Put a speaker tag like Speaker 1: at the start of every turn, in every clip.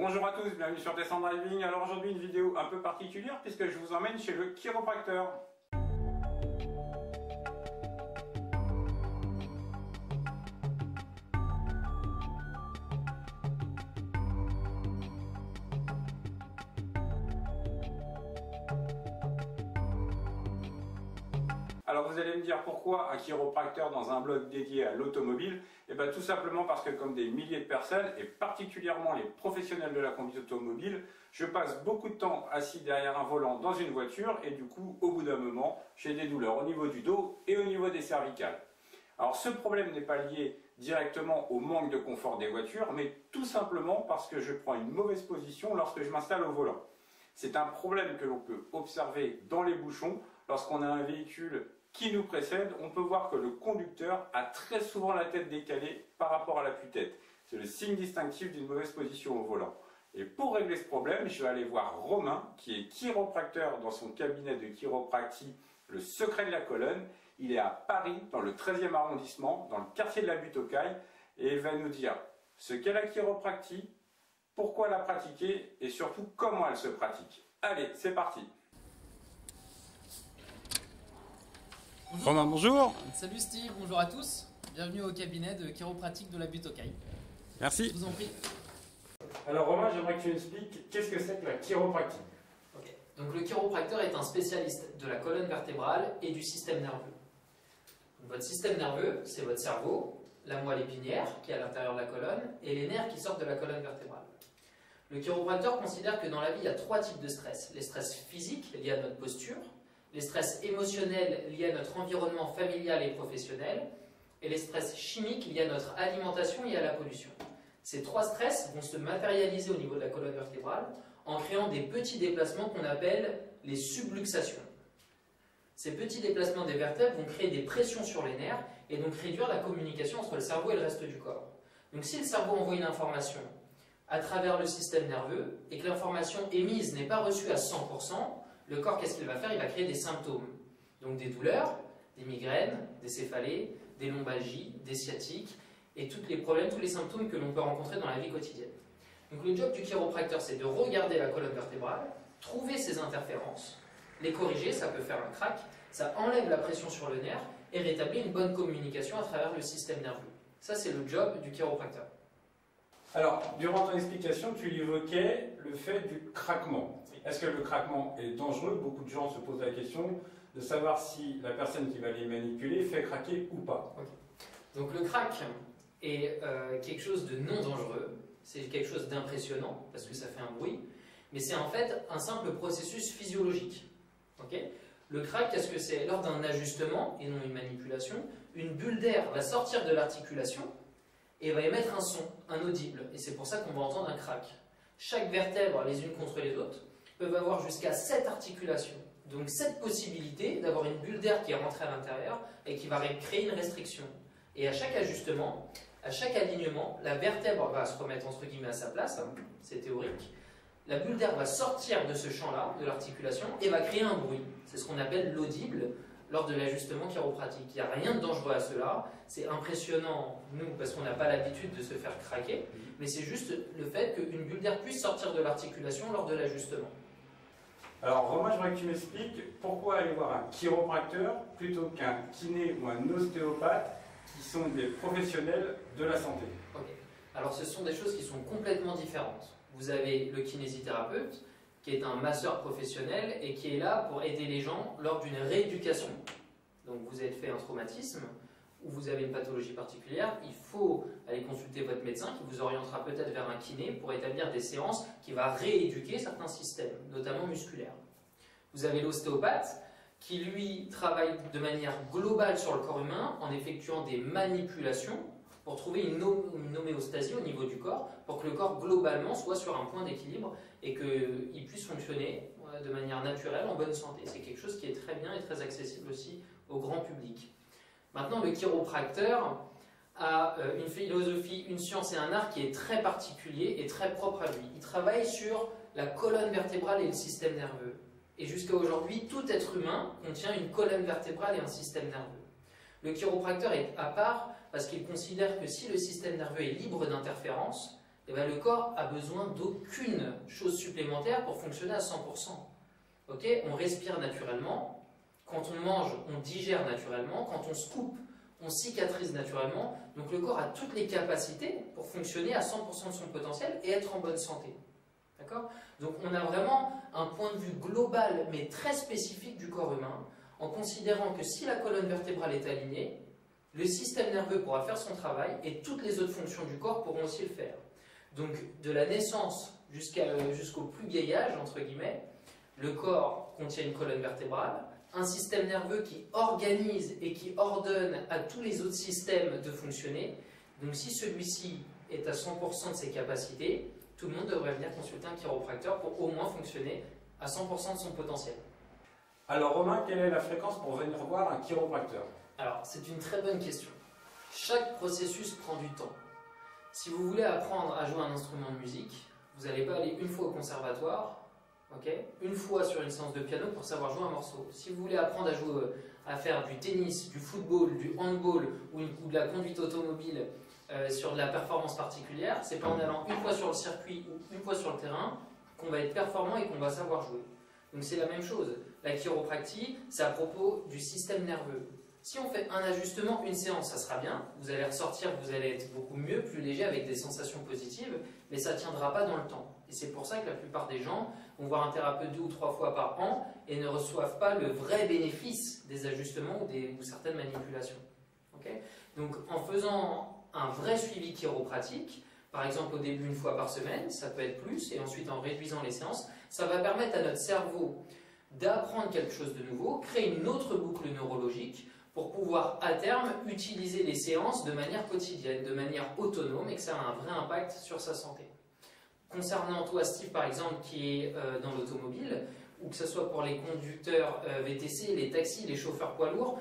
Speaker 1: Bonjour à tous, bienvenue sur Descend Driving. Alors aujourd'hui une vidéo un peu particulière puisque je vous emmène chez le chiropracteur. Alors vous allez me dire pourquoi un chiropracteur dans un blog dédié à l'automobile? Eh bien tout simplement parce que comme des milliers de personnes, et particulièrement les professionnels de la conduite automobile, je passe beaucoup de temps assis derrière un volant dans une voiture et du coup au bout d'un moment j'ai des douleurs au niveau du dos et au niveau des cervicales. Alors ce problème n'est pas lié directement au manque de confort des voitures, mais tout simplement parce que je prends une mauvaise position lorsque je m'installe au volant. C'est un problème que l'on peut observer dans les bouchons. Lorsqu'on a un véhicule qui nous précède, on peut voir que le conducteur a très souvent la tête décalée par rapport à l'appui-tête. C'est le signe distinctif d'une mauvaise position au volant. Et pour régler ce problème, je vais aller voir Romain, qui est chiropracteur dans son cabinet de chiropractie, le Secret de la Colonne. Il est à Paris, dans le 13e arrondissement, dans le quartier de la Butte aux Cailles, et il va nous dire ce qu'est la chiropractie, pourquoi la pratiquer et surtout comment elle se pratique. Allez, c'est parti!
Speaker 2: Bonjour.
Speaker 1: Romain, bonjour.
Speaker 2: Salut Steve, bonjour à tous. Bienvenue au cabinet de chiropratique de la Butte aux Cailles.
Speaker 1: Merci.
Speaker 2: Je vous en prie.
Speaker 1: Alors Romain, j'aimerais que tu m'expliques qu'est-ce que c'est que la chiropractie.
Speaker 2: Ok. Donc le chiropracteur est un spécialiste de la colonne vertébrale et du système nerveux. Donc, votre système nerveux, c'est votre cerveau, la moelle épinière qui est à l'intérieur de la colonne et les nerfs qui sortent de la colonne vertébrale. Le chiropracteur considère que dans la vie, il y a trois types de stress. Les stress physiques liés à notre posture, les stress émotionnels liés à notre environnement familial et professionnel, et les stress chimiques liés à notre alimentation et à la pollution. Ces trois stress vont se matérialiser au niveau de la colonne vertébrale en créant des petits déplacements qu'on appelle les subluxations. Ces petits déplacements des vertèbres vont créer des pressions sur les nerfs et donc réduire la communication entre le cerveau et le reste du corps. Donc si le cerveau envoie une information à travers le système nerveux et que l'information émise n'est pas reçue à 100%, le corps, qu'est-ce qu'il va faire? Il va créer des symptômes. Donc des douleurs, des migraines, des céphalées, des lombalgies, des sciatiques, et tous les problèmes, tous les symptômes que l'on peut rencontrer dans la vie quotidienne. Donc le job du chiropracteur, c'est de regarder la colonne vertébrale, trouver ces interférences, les corriger, ça peut faire un crack, ça enlève la pression sur le nerf et rétablit une bonne communication à travers le système nerveux. Ça, c'est le job du chiropracteur.
Speaker 1: Alors, durant ton explication, tu évoquais le fait du craquement. Est-ce que le craquement est dangereux? Beaucoup de gens se posent la question de savoir si la personne qui va les manipuler fait craquer ou pas.
Speaker 2: Okay. Donc le crack est quelque chose de non dangereux, c'est quelque chose d'impressionnant parce que ça fait un bruit, mais c'est en fait un simple processus physiologique. Okay. Le crack, qu'est-ce que c'est? Lors d'un ajustement et non une manipulation, une bulle d'air va sortir de l'articulation et va émettre un son, un audible, et c'est pour ça qu'on va entendre un crack. Chaque vertèbre, les unes contre les autres, peuvent avoir jusqu'à 7 articulations. Donc 7 possibilités d'avoir une bulle d'air qui est rentrée à l'intérieur et qui va créer une restriction. Et à chaque ajustement, à chaque alignement, la vertèbre va se remettre entre guillemets à sa place, hein, c'est théorique. La bulle d'air va sortir de ce champ-là, de l'articulation, et va créer un bruit. C'est ce qu'on appelle l'audible lors de l'ajustement chiropratique. Il n'y a rien de dangereux à cela, c'est impressionnant, nous, parce qu'on n'a pas l'habitude de se faire craquer, mais c'est juste le fait qu'une bulle d'air puisse sortir de l'articulation lors de l'ajustement.
Speaker 1: Alors Romain, j'aimerais que tu m'expliques pourquoi aller voir un chiropracteur plutôt qu'un kiné ou un ostéopathe qui sont des professionnels de la santé.
Speaker 2: Ok. Alors ce sont des choses qui sont complètement différentes. Vous avez le kinésithérapeute, qui est un masseur professionnel et qui est là pour aider les gens lors d'une rééducation. Donc vous êtes fait un traumatisme ou vous avez une pathologie particulière, il faut aller consulter votre médecin qui vous orientera peut-être vers un kiné pour établir des séances qui va rééduquer certains systèmes, notamment musculaires. Vous avez l'ostéopathe qui lui travaille de manière globale sur le corps humain en effectuant des manipulations pour trouver une homéostasie au niveau du corps, pour que le corps globalement soit sur un point d'équilibre et qu'il puisse fonctionner de manière naturelle, en bonne santé. C'est quelque chose qui est très bien et très accessible aussi au grand public. Maintenant, le chiropracteur a une philosophie, une science et un art qui est très particulier et très propre à lui. Il travaille sur la colonne vertébrale et le système nerveux. Et jusqu'à aujourd'hui, tout être humain contient une colonne vertébrale et un système nerveux. Le chiropracteur est à part parce qu'il considère que si le système nerveux est libre d'interférences, eh ben, le corps a besoin d'aucune chose supplémentaire pour fonctionner à 100%. Okay, on respire naturellement, quand on mange, on digère naturellement, quand on se coupe, on cicatrise naturellement. Donc le corps a toutes les capacités pour fonctionner à 100% de son potentiel et être en bonne santé. D'accord ? Donc on a vraiment un point de vue global mais très spécifique du corps humain, en considérant que si la colonne vertébrale est alignée, le système nerveux pourra faire son travail et toutes les autres fonctions du corps pourront aussi le faire. Donc de la naissance jusqu'au plus vieil âge, entre guillemets, le corps contient une colonne vertébrale, un système nerveux qui organise et qui ordonne à tous les autres systèmes de fonctionner. Donc si celui-ci est à 100% de ses capacités, tout le monde devrait venir consulter un chiropracteur pour au moins fonctionner à 100% de son potentiel.
Speaker 1: Alors Romain, quelle est la fréquence pour venir voir un chiropracteur?
Speaker 2: Alors c'est une très bonne question. Chaque processus prend du temps. Si vous voulez apprendre à jouer un instrument de musique, vous n'allez pas aller une fois au conservatoire, une fois sur une séance de piano pour savoir jouer un morceau. Si vous voulez apprendre à faire du tennis, du football, du handball ou de la conduite automobile sur de la performance particulière, c'est pas en allant une fois sur le circuit ou une fois sur le terrain qu'on va être performant et qu'on va savoir jouer. Donc c'est la même chose. La chiropractie, c'est à propos du système nerveux. Si on fait un ajustement, une séance, ça sera bien. Vous allez ressortir, vous allez être beaucoup mieux, plus léger, avec des sensations positives, mais ça ne tiendra pas dans le temps. Et c'est pour ça que la plupart des gens vont voir un thérapeute 2 ou 3 fois par an et ne reçoivent pas le vrai bénéfice des ajustements ou certaines manipulations. Donc en faisant un vrai suivi chiropratique, par exemple au début une fois par semaine, ça peut être plus, et ensuite en réduisant les séances, ça va permettre à notre cerveau d'apprendre quelque chose de nouveau, créer une autre boucle neurologique, pour pouvoir à terme utiliser les séances de manière quotidienne, de manière autonome et que ça a un vrai impact sur sa santé. Concernant toi Steve par exemple qui est dans l'automobile, ou que ce soit pour les conducteurs VTC, les taxis, les chauffeurs poids lourds,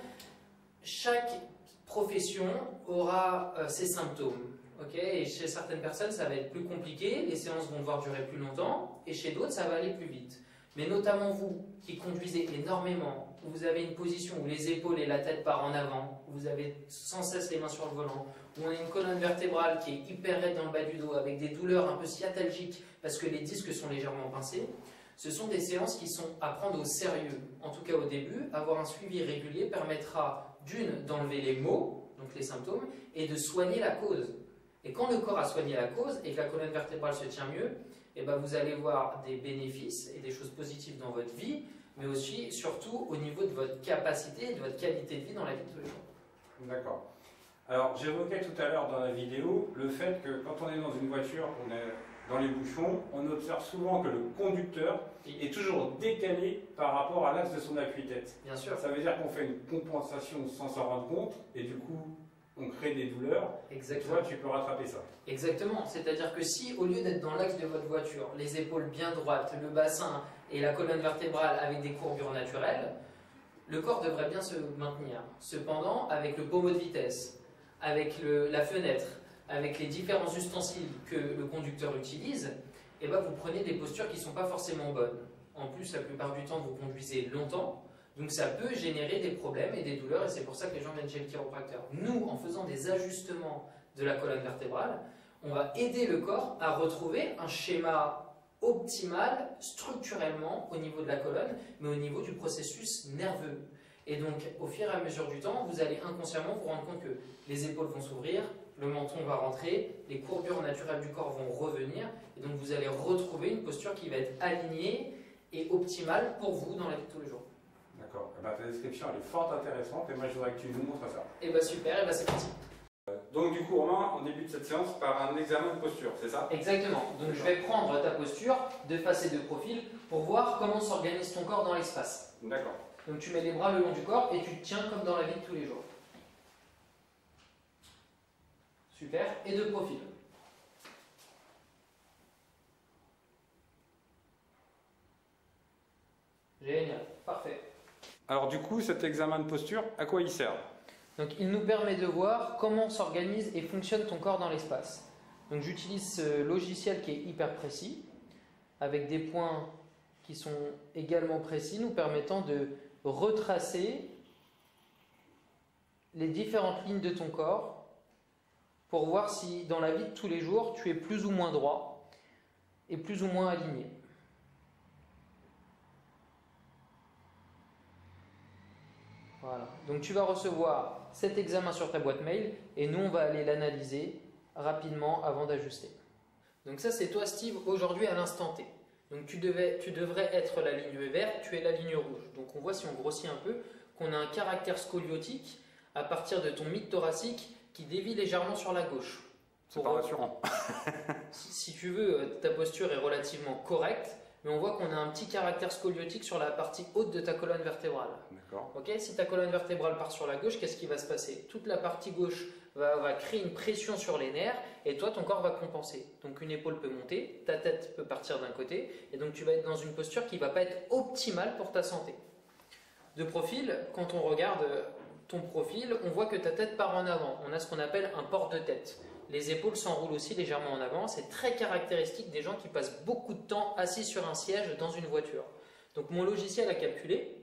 Speaker 2: chaque profession aura ses symptômes. Et chez certaines personnes ça va être plus compliqué, les séances vont devoir durer plus longtemps, et chez d'autres ça va aller plus vite. Mais notamment vous qui conduisez énormément, où vous avez une position où les épaules et la tête partent en avant, où vous avez sans cesse les mains sur le volant, où on a une colonne vertébrale qui est hyper raide dans le bas du dos, avec des douleurs un peu sciatalgiques parce que les disques sont légèrement pincés, ce sont des séances qui sont à prendre au sérieux. En tout cas au début, avoir un suivi régulier permettra d'une, d'enlever les maux, donc les symptômes, et de soigner la cause. Et quand le corps a soigné la cause et que la colonne vertébrale se tient mieux, eh ben vous allez voir des bénéfices et des choses positives dans votre vie, mais aussi, surtout, au niveau de votre capacité et de votre qualité de vie dans la vie de tous les jours.
Speaker 1: D'accord. Alors, j'évoquais tout à l'heure dans la vidéo le fait que quand on est dans une voiture, on est dans les bouchons, on observe souvent que le conducteur est toujours décalé par rapport à l'axe de son appui-tête.
Speaker 2: Bien sûr.
Speaker 1: Ça veut dire qu'on fait une compensation sans s'en rendre compte, et du coup, on crée des douleurs.
Speaker 2: Exactement.
Speaker 1: Toi, tu peux rattraper ça.
Speaker 2: Exactement. C'est-à-dire que si, au lieu d'être dans l'axe de votre voiture, les épaules bien droites, le bassin et la colonne vertébrale avec des courbures naturelles, le corps devrait bien se maintenir. Cependant, avec le pommeau de vitesse, avec la fenêtre, avec les différents ustensiles que le conducteur utilise, eh ben vous prenez des postures qui ne sont pas forcément bonnes. En plus, la plupart du temps, vous conduisez longtemps. Donc ça peut générer des problèmes et des douleurs, et c'est pour ça que les gens viennent chez le chiropracteur. Nous, en faisant des ajustements de la colonne vertébrale, on va aider le corps à retrouver un schéma optimal structurellement au niveau de la colonne, mais au niveau du processus nerveux. Et donc, au fur et à mesure du temps, vous allez inconsciemment vous rendre compte que les épaules vont s'ouvrir, le menton va rentrer, les courbures naturelles du corps vont revenir, et donc vous allez retrouver une posture qui va être alignée et optimale pour vous dans la vie de tous les jours.
Speaker 1: D'accord. Eh ben, ta description elle est fort intéressante, et moi je voudrais que tu nous montres ça.
Speaker 2: Et bien super, et bien c'est parti.
Speaker 1: Donc du coup, Romain, on débute cette séance par un examen de posture, c'est ça?
Speaker 2: Exactement. Donc je vais prendre ta posture de face et de profil pour voir comment s'organise ton corps dans l'espace.
Speaker 1: D'accord.
Speaker 2: Donc tu mets les bras le long du corps et tu te tiens comme dans la vie de tous les jours. Super. Et de profil. Génial. Parfait.
Speaker 1: Alors du coup, cet examen de posture, à quoi il sert?
Speaker 2: Donc il nous permet de voir comment s'organise et fonctionne ton corps dans l'espace. Donc j'utilise ce logiciel qui est hyper précis, avec des points qui sont également précis, nous permettant de retracer les différentes lignes de ton corps pour voir si dans la vie de tous les jours, tu es plus ou moins droit et plus ou moins aligné. Voilà. Donc tu vas recevoir cet examen sur ta boîte mail et nous on va aller l'analyser rapidement avant d'ajuster. Donc ça c'est toi Steve aujourd'hui à l'instant T. Donc tu devrais être la ligne verte, tu es la ligne rouge. Donc on voit si on grossit un peu qu'on a un caractère scoliotique à partir de ton mythe thoracique qui dévie légèrement sur la gauche.
Speaker 1: C'est pas rassurant.
Speaker 2: Si tu veux, ta posture est relativement correcte, mais on voit qu'on a un petit caractère scoliotique sur la partie haute de ta colonne vertébrale.
Speaker 1: D'accord.
Speaker 2: Okay, si ta colonne vertébrale part sur la gauche, qu'est-ce qui va se passer? Toute la partie gauche va créer une pression sur les nerfs et toi, ton corps va compenser. Donc une épaule peut monter, ta tête peut partir d'un côté et donc tu vas être dans une posture qui ne va pas être optimale pour ta santé. De profil, quand on regarde ton profil, on voit que ta tête part en avant. On a ce qu'on appelle un port de tête. Les épaules s'enroulent aussi légèrement en avant. C'est très caractéristique des gens qui passent beaucoup de temps assis sur un siège dans une voiture. Donc mon logiciel a calculé.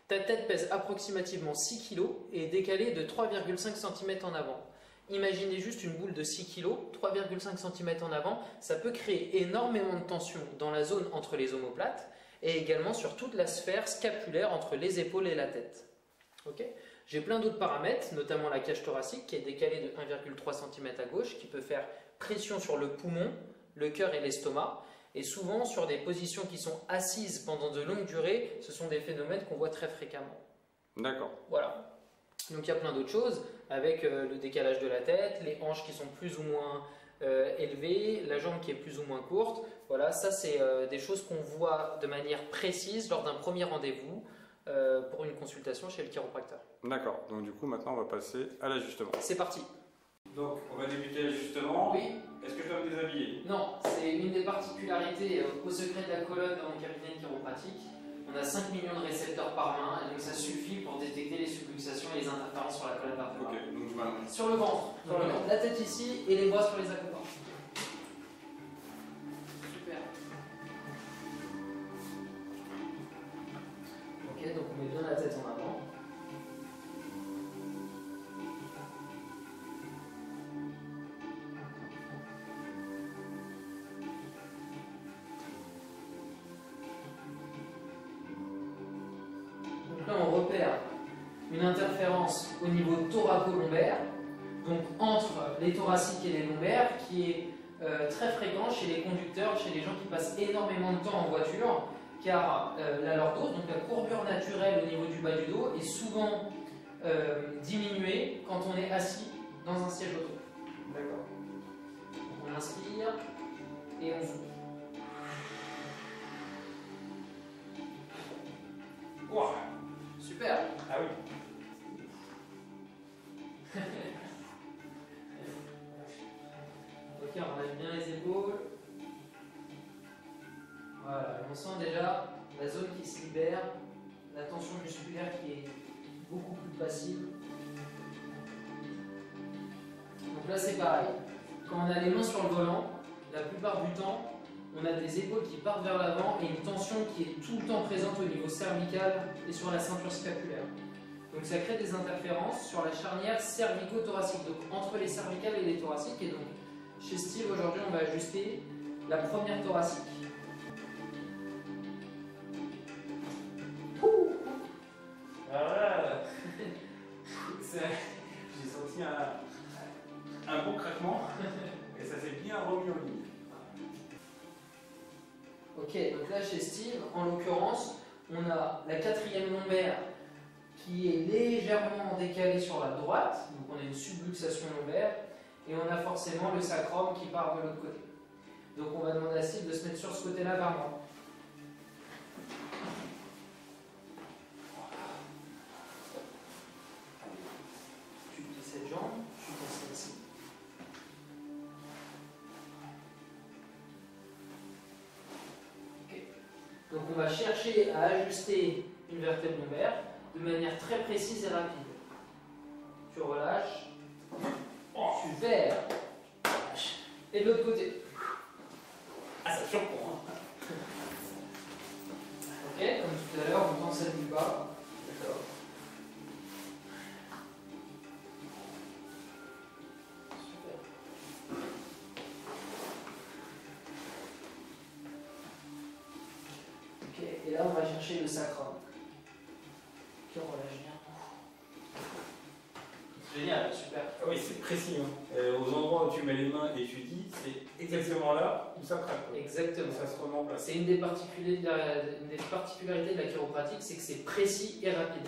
Speaker 2: Ta tête pèse approximativement 6 kg et est décalée de 3,5 cm en avant. Imaginez juste une boule de 6 kg, 3,5 cm en avant. Ça peut créer énormément de tension dans la zone entre les omoplates et également sur toute la sphère scapulaire entre les épaules et la tête. Okay. J'ai plein d'autres paramètres, notamment la cage thoracique qui est décalée de 1,3 cm à gauche, qui peut faire pression sur le poumon, le cœur et l'estomac. Et souvent, sur des positions qui sont assises pendant de longues durées, ce sont des phénomènes qu'on voit très fréquemment.
Speaker 1: D'accord.
Speaker 2: Voilà. Donc il y a plein d'autres choses, avec le décalage de la tête, les hanches qui sont plus ou moins élevées, la jambe qui est plus ou moins courte. Voilà, ça c'est des choses qu'on voit de manière précise lors d'un premier rendez-vous pour une consultation chez le chiropracteur.
Speaker 1: D'accord, donc du coup maintenant on va passer à l'ajustement.
Speaker 2: C'est parti.
Speaker 1: Donc on va débuter l'ajustement.
Speaker 2: Oui.
Speaker 1: Est-ce que je dois me déshabiller?
Speaker 2: Non, c'est une des particularités au secret de la colonne dans mon cabinet de chiropratique. On a 5 millions de récepteurs par main, et donc ça suffit pour détecter les subluxations et les interférences sur la colonne vertébrale.
Speaker 1: Ok, donc je m'allonge.
Speaker 2: Sur le ventre, la tête ici et les bras sur les accoupants. Super. Ok, donc on met bien la tête en avant. Donc là on repère une interférence au niveau thoraco-lombaire, donc entre les thoraciques et les lombaires, qui est très fréquent chez les conducteurs, chez les gens qui passent énormément de temps en voiture, car la lordose, donc la courbure naturelle au niveau du bas du dos, est souvent diminuée quand on est assis dans un siège auto.
Speaker 1: D'accord.
Speaker 2: On inspire et on souffle.
Speaker 1: Wow.
Speaker 2: Super.
Speaker 1: Ah oui.
Speaker 2: Ok, on relâche bien les épaules. Voilà, on sent déjà la zone qui se libère, la tension musculaire qui est beaucoup plus facile. Donc là c'est pareil, quand on a les mains sur le volant, la plupart du temps, on a des épaules qui partent vers l'avant et une tension qui est tout le temps présente au niveau cervical et sur la ceinture scapulaire. Donc ça crée des interférences sur la charnière cervico-thoracique, donc entre les cervicales et les thoraciques. Et donc chez Steve aujourd'hui on va ajuster la première thoracique.
Speaker 1: Voilà. J'ai senti un bon craquement et ça s'est bien remis en ligne.
Speaker 2: Ok, donc là chez Steve, en l'occurrence, on a la quatrième lombaire qui est légèrement décalée sur la droite, donc on a une subluxation lombaire, et on a forcément le sacrum qui part de l'autre côté. Donc on va demander à Steve de se mettre sur ce côté-là vers moi. Tu plies cette jambe, tu passes ici. Donc on va chercher à ajuster une vertèbre lombaire de manière très précise et rapide. Tu relâches. Super. Et de l'autre côté.
Speaker 1: Ah, ça surprend.
Speaker 2: Ok, comme tout à l'heure, on tend celle du bas.
Speaker 1: D'accord.
Speaker 2: Super. chercher le sacrum. Qui relâche bien. Génial, super.
Speaker 1: Ah oui, c'est précis. Hein. Aux endroits où tu mets les mains et tu dis, c'est exactement là où ça craque. Quoi.
Speaker 2: Exactement.
Speaker 1: Ça se remet en place.
Speaker 2: C'est une des particularités de la chiropratique, c'est que c'est précis et rapide.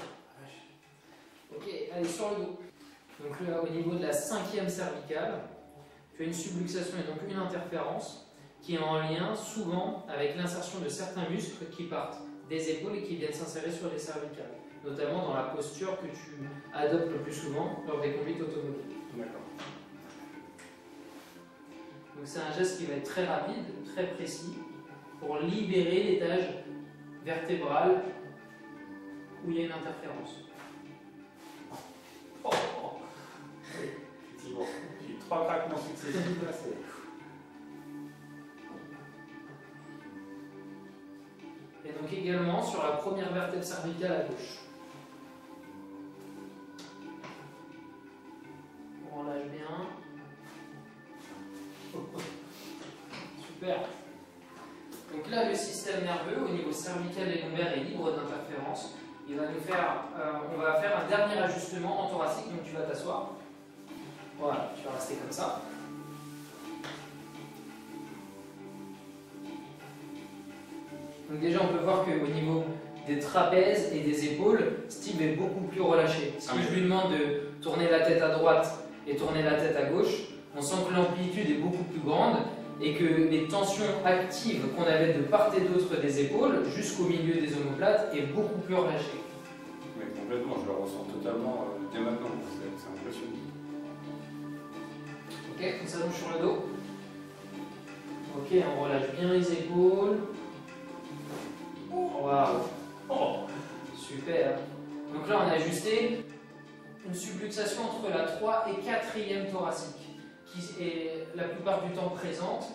Speaker 2: Ok, allez sur le dos. Donc là, au niveau de la 5e cervicale, tu as une subluxation et donc une interférence qui est en lien souvent avec l'insertion de certains muscles qui partent des épaules et qui viennent s'insérer sur les cervicales, notamment dans la posture que tu adoptes le plus souvent lors des conduites automobiles.
Speaker 1: D'accord.
Speaker 2: Donc c'est un geste qui va être très rapide, très précis, pour libérer l'étage vertébral où il y a une interférence. Oh, oh.
Speaker 1: Effectivement. J'ai 3 craquements successifs là, c'est.
Speaker 2: Et donc également sur la première vertèbre cervicale à gauche. On relâche bien. Super. Donc là, le système nerveux au niveau cervical et lombaire est libre d'interférence. Il va nous faire, on va faire un dernier ajustement en thoracique, donc tu vas t'asseoir. Voilà, tu vas rester comme ça. Donc déjà, on peut voir qu'au niveau des trapèzes et des épaules, Steve est beaucoup plus relâché. Si je lui demande de tourner la tête à droite et tourner la tête à gauche, on sent que l'amplitude est beaucoup plus grande et que les tensions actives qu'on avait de part et d'autre des épaules jusqu'au milieu des omoplates est beaucoup plus relâchée.
Speaker 1: Mais complètement, je le ressens totalement dès maintenant, c'est impressionnant.
Speaker 2: Ok, on s'allonge sur le dos. Ok, on relâche bien les épaules. Waouh, oh, super. Donc là, on a ajusté une subluxation entre la 3 et 4e thoracique, qui est la plupart du temps présente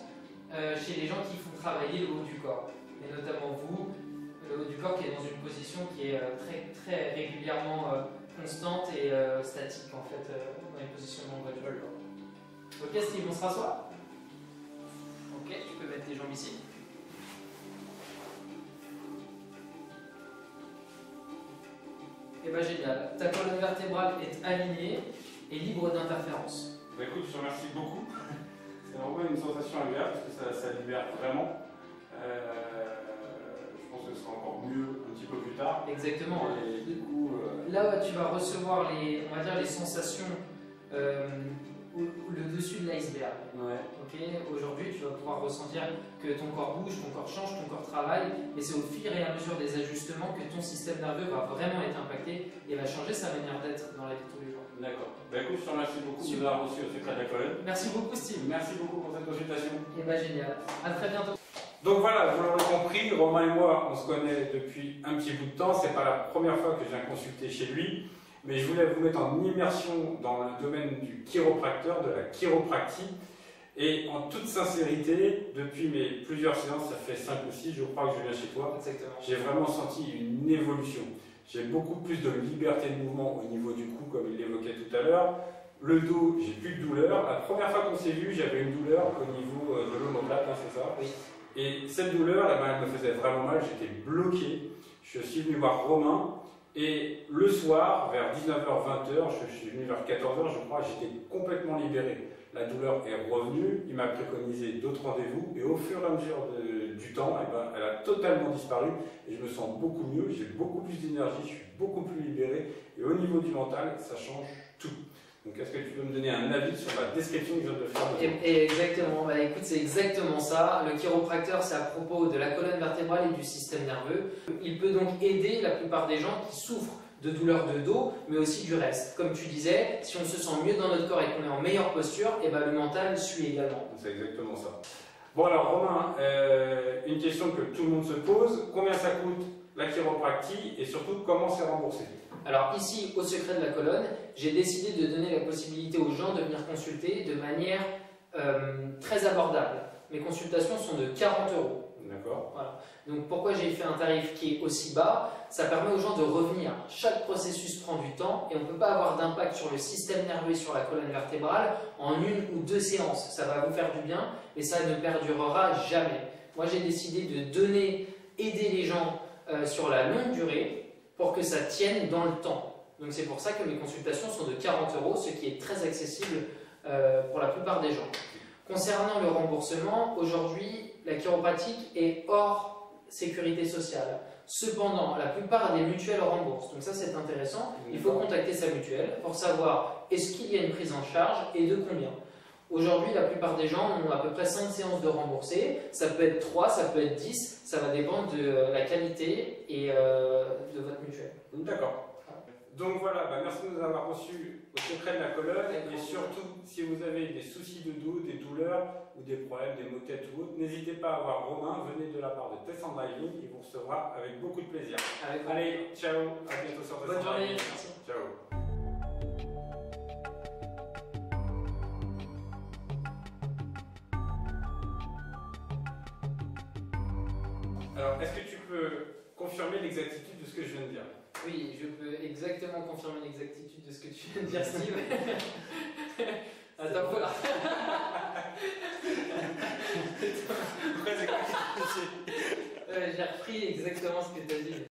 Speaker 2: chez les gens qui font travailler le haut du corps, et notamment vous, le haut du corps qui est dans une position qui est très régulièrement constante et statique en fait, dans les positions de l'ombre du corps. Ok Steve, on se rassoit. Ok, tu peux mettre tes jambes ici. Et bien génial, ta colonne vertébrale est alignée et libre d'interférence.
Speaker 1: Bah écoute, je te remercie beaucoup. C'est vraiment une sensation agréable parce que ça libère vraiment. Je pense que ce sera encore mieux un petit peu plus tard.
Speaker 2: Exactement.
Speaker 1: Et du coup,
Speaker 2: là, tu vas recevoir les, on va dire, les sensations le dessus de l'iceberg.
Speaker 1: ouais.
Speaker 2: Okay, aujourd'hui, tu vas pouvoir ressentir que ton corps bouge, ton corps change, ton corps travaille, et c'est au fur et à mesure des ajustements que ton système nerveux va vraiment être impacté et va changer sa manière d'être dans la vie de tous les jours.
Speaker 1: D'accord. Bah écoute, je te remercie beaucoup de nous avoir reçu au secret de la colonne.
Speaker 2: Merci beaucoup Steve.
Speaker 1: Merci beaucoup pour cette consultation.
Speaker 2: Et bah génial. À très bientôt.
Speaker 1: Donc voilà, vous l'aurez compris, Romain et moi, on se connaît depuis un petit bout de temps. C'est pas la première fois que je viens consulter chez lui, mais je voulais vous mettre en immersion dans le domaine du chiropracteur, de la chiropractie. Et en toute sincérité, depuis mes plusieurs séances, ça fait 5 ou 6, je crois que je viens chez toi, j'ai vraiment senti une évolution. J'ai beaucoup plus de liberté de mouvement au niveau du cou, comme il l'évoquait tout à l'heure. Le dos, j'ai plus de douleur. La première fois qu'on s'est vu, j'avais une douleur au niveau de l'omoplate, hein, c'est ça.
Speaker 2: Oui.
Speaker 1: Et cette douleur, eh ben, elle me faisait vraiment mal, j'étais bloqué. Je suis venu voir Romain, et le soir, vers 19h-20h, je suis venu vers 14h, je crois, j'étais complètement libéré. La douleur est revenue, il m'a préconisé d'autres rendez-vous, et au fur et à mesure du temps, eh ben, elle a totalement disparu, et je me sens beaucoup mieux, j'ai beaucoup plus d'énergie, je suis beaucoup plus libéré, et au niveau du mental, ça change tout. Donc est-ce que tu peux me donner un avis sur la description que je viens de faire?
Speaker 2: Exactement, bah, écoute, c'est exactement ça. Le chiropracteur, c'est à propos de la colonne vertébrale et du système nerveux. Il peut donc aider la plupart des gens qui souffrent de douleurs de dos, mais aussi du reste. Comme tu disais, si on se sent mieux dans notre corps et qu'on est en meilleure posture, et ben le mental suit également.
Speaker 1: C'est exactement ça. Bon alors Romain, une question que tout le monde se pose, combien ça coûte la chiropractie et surtout comment c'est remboursé?
Speaker 2: Alors ici, au secret de la colonne, j'ai décidé de donner la possibilité aux gens de venir consulter de manière très abordable. Mes consultations sont de 40 €.
Speaker 1: D'accord.
Speaker 2: Voilà. Donc pourquoi j'ai fait un tarif qui est aussi bas? Ça permet aux gens de revenir. Chaque processus prend du temps et on ne peut pas avoir d'impact sur le système nerveux et sur la colonne vertébrale en 1 ou 2 séances. Ça va vous faire du bien, mais ça ne perdurera jamais. Moi j'ai décidé de aider les gens sur la longue durée pour que ça tienne dans le temps. Donc c'est pour ça que mes consultations sont de 40 €, ce qui est très accessible pour la plupart des gens. Concernant le remboursement, aujourd'hui, la chiropratique est hors sécurité sociale. Cependant, la plupart des mutuelles remboursent. Donc ça, c'est intéressant. Il faut contacter sa mutuelle pour savoir est-ce qu'il y a une prise en charge et de combien. Aujourd'hui, la plupart des gens ont à peu près 5 séances de remboursées. Ça peut être 3, ça peut être 10. Ça va dépendre de la qualité et de votre mutuelle.
Speaker 1: D'accord. Donc voilà, merci de nous avoir reçus au secret de la colonne. Et surtout, si vous avez des soucis de dos, des douleurs ou des problèmes, des maux de tête ou autres, n'hésitez pas à voir Romain. Venez de la part de Tess Driving. Il vous recevra avec beaucoup de plaisir. Allez, ciao, à bientôt sur Tess
Speaker 2: Bonne journée.
Speaker 1: Ciao. Alors, est-ce que tu peux confirmer l'exactitude de ce que je viens de dire?
Speaker 2: Oui, je peux exactement confirmer l'exactitude de ce que tu viens de dire, Steve. Attends, voilà. J'ai repris exactement ce que tu as dit.